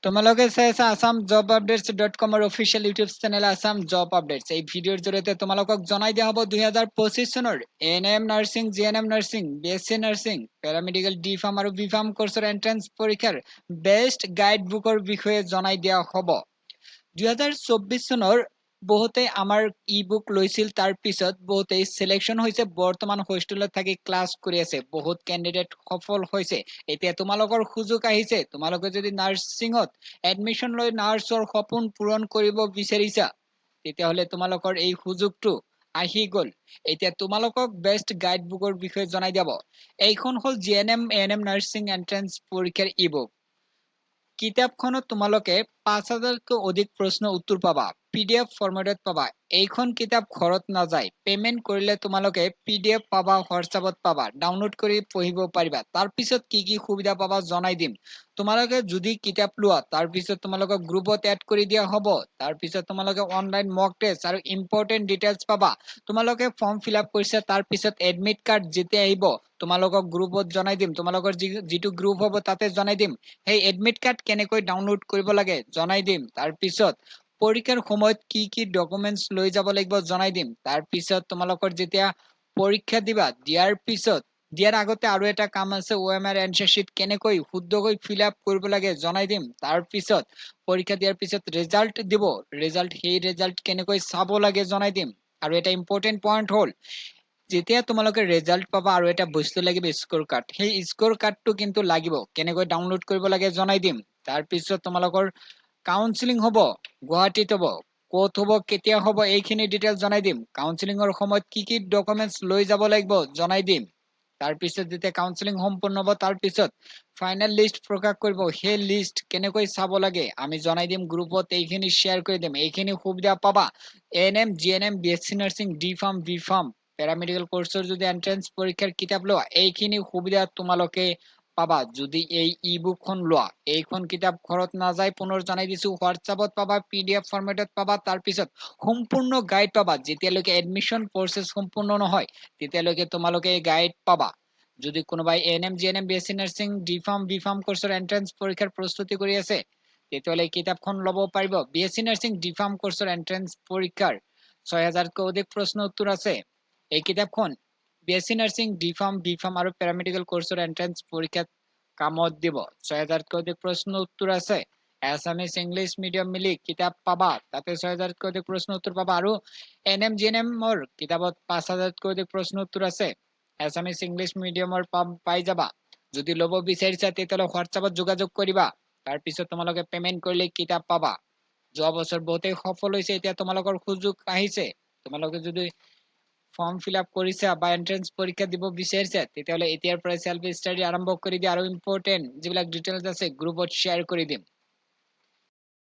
তোমালোকে চাই আছা AssamJobUpdates.com ৰ official YouTube channel Assam job updates. এই ভিডিঅ'ৰ জৰিয়তে তোমালোকক জনাই দিয়া হ'ব 2025 চনৰ ANM nursing, GNM nursing, BSc nursing, paramedical, D farm আৰু বি ফাৰ্ম কোৰ্চৰ এন্ট্ৰেন্স পৰীক্ষাৰ বেষ্ট গাইড বুকৰ বিষয়ে জনাই দিয়া হ'ব। 2024 চনৰ বহুতে আমাৰ ই বুক লৈছিল, তাৰ পিছত বহুতে সিলেকশন হৈছে, বৰ্তমান হোষ্টেলত থাকি ক্লাছ কৰি আছে, বহুত ক্যান্ডিডেট সফল হৈছে। এতিয়া তোমালোকৰ সুযোগ আহিছে, তোমালোকে যদি নাৰ্ছিঙত এডমিশন লৈ নাৰ্ছৰ সপোন পূৰণ কৰিব বিচাৰিছা তেতিয়াহলে তোমালোকৰ এই সুযোগটো আহি গল। এতিয়া তোমালোকক বেষ্ট গাইড বুকৰ বিষয়ে জনাই দিব। এইখন হল জিএনএম এএনএম নাৰ্ছিং এন্ট্ৰেন্স পৰীক্ষাৰ ই বুক। কিতাপখনত তোমালোকে 5000তকৈ অধিক প্ৰশ্ন উত্তৰ পাবা, পিডিএফ ফৰমেটত পাবা। এইখন কিতাপ ঘৰত নাযায়, পেমেন্ট কৰিলে তোমালোকে পিডিএফ পাবা, হোৱাটছআপত পাবা, ডাউনলোড কৰি পঢ়িব পাৰিবা। তাৰ পিছত কি কি সুবিধা পাবা জনাই দিম। তোমালোকে যদি কিতাপ লোৱা তাৰ পিছত তোমালোকক গ্ৰুপত এড কৰি দিয়া হ'ব। তাৰ পিছত তোমালোকে অনলাইন মক টেষ্ট আৰু ইম্পৰ্টেন্ট ডিটেইলছ পাবা। তোমালোকে ফৰ্ম ফিলআপ কৰিছে, তাৰ পিছত এডমিট কাৰ্ড যেতিয়া আহিব তোমালোকক গ্ৰুপত জনাই দিম, তোমালোকৰ যিটো গ্ৰুপ হ'ব তাতে জনাই দিম। সেই এডমিট কাৰ্ড কেনেকৈ ডাউনলোড কৰিব লাগে জনাই দিম। তাৰ পিছত পৰীক্ষাৰ সময়ত কি কি ডকুমেন্টছ লৈ যাব লাগিব জনাই দিম। তাৰ পিছত তোমালোকৰ যেতিয়া পৰীক্ষা দিবা, দিয়াৰ আগতে আৰু এটা কাম আছে, OMR এনসাৰ শিট কেনেকৈ শুদ্ধকৈ ফিলআপ কৰিব লাগে জনাই দিম। তাৰ পিছত পৰীক্ষা দিয়াৰ পিছত ৰিজাল্ট দিব, সেই ৰিজাল্ট কেনেকৈ চাব লাগে জনাই দিম। আৰু এটা ইম্পৰ্টেন্ট পইণ্ট হ'ল, যেতিয়া তোমালোকে ৰিজাল্ট পাবা আৰু এটা বস্তু লাগিব, স্কোৰ কাৰ্ড। সেই স্কোৰ কাৰ্ডটো কিন্তু লাগিব, কেনেকৈ ডাউনলোড কৰিব লাগে জনাই দিম। তাৰ পিছত তোমালোকৰ কাউন্সেলিং হ'ব, গুৱাহাটীত হ'ব, ক'ত হ'ব, কেতিয়া হ'ব, এইখিনি ডিটেইলছ জনাই দিম। কাউন্সেলিংৰ সময়ত কি কি ডকুমেন্টছ লৈ যাব লাগিব জনাই দিম। তাৰ পিছত যেতিয়া কাউন্সেলিং সম্পূৰ্ণ হ'ব, তাৰ পিছত ফাইনেল লিষ্ট প্ৰকাশ কৰিব, সেই লিষ্ট কেনেকৈ চাব লাগে আমি জনাই দিম গ্ৰুপত, এইখিনি শ্বেয়াৰ কৰি দিম। এইখিনি সুবিধা পাবা ANM, GNM, BSc nursing, D pharm, B pharm, paramedical কোৰ্চৰ যদি এন্ট্ৰেন্স পৰীক্ষাৰ কিতাপ লোৱা, এইখিনি সুবিধা তোমালোকে পাবা যদি এই ই বুকখন লোৱা। এইখন কিতাপ ঘৰত নাযায়, পুনৰ জনাই দিছো, হোৱাটছআপত পাবা, পিডিএফ ফৰমেটত পাবা। তাৰ পিছত সম্পূৰ্ণ গাইড পাবা। যেতিয়ালৈকে এডমিশন প্ৰসেস সম্পূৰ্ণ নহয় তেতিয়ালৈকে তোমালোকে গাইড পাবা। যদি কোনোবাই ANM, GNM, BSc nursing, D pharm, B pharm কোৰ্চৰ এন্ট্ৰেন্স পৰীক্ষাৰ প্ৰস্তুতি কৰি আছে তেতিয়াহলে কিতাপখন ল'ব পাৰিব। বিএছচি নাৰ্ছিং, ডি ফাৰ্ম কোৰ্চৰ এন্ট্ৰেন্স পৰীক্ষাৰ 6000তকৈ অধিক প্ৰশ্ন উত্তৰ আছে। এই কিতাপখন BSc nursing, D pharm, B pharm আৰু পেৰামেডিকেল কোৰ্চৰ এন্ট্ৰেন্স পৰীক্ষাত কামত দিব। 6000তকৈ অধিক প্ৰশ্ন উত্তৰ আছে। এছামিছ, ইংলিছ মিডিয়াম মিলি কিতাপ পাবা, তাতে 6000তকৈ অধিক প্ৰশ্ন উত্তৰ পাবা। আৰু এনএম, জিএনএমৰ কিতাপত 5000তকৈ অধিক প্ৰশ্ন উত্তৰ আছে। এছামিছ, ইংলিছ মিডিয়ামৰ পাই যাবা। যদি ল'ব বিচাৰিছা তেতিয়াহলে হোৱাটছআপত যোগাযোগ কৰিবা। তাৰ পিছত তোমালোকে পেমেন্ট কৰিলে কিতাপ পাবা। যোৱা বছৰ বহুতেই সফল হৈছে, এতিয়া তোমালোকৰ সুযোগ আহিছে। তোমালোকে যদি ফৰ্ম ফিলআপ কৰিছা বা এন্ট্ৰেন্স পৰীক্ষা দিব বিচাৰিছা তেতিয়াহলে এতিয়াৰ পৰাই সেলফ ষ্টাডি আৰম্ভ কৰি দিয়া। আৰু ইম্পৰ্টেন্ট যিবিলাক ডিটেইলছ আছে গ্ৰুপত শ্বেয়াৰ কৰি দিম।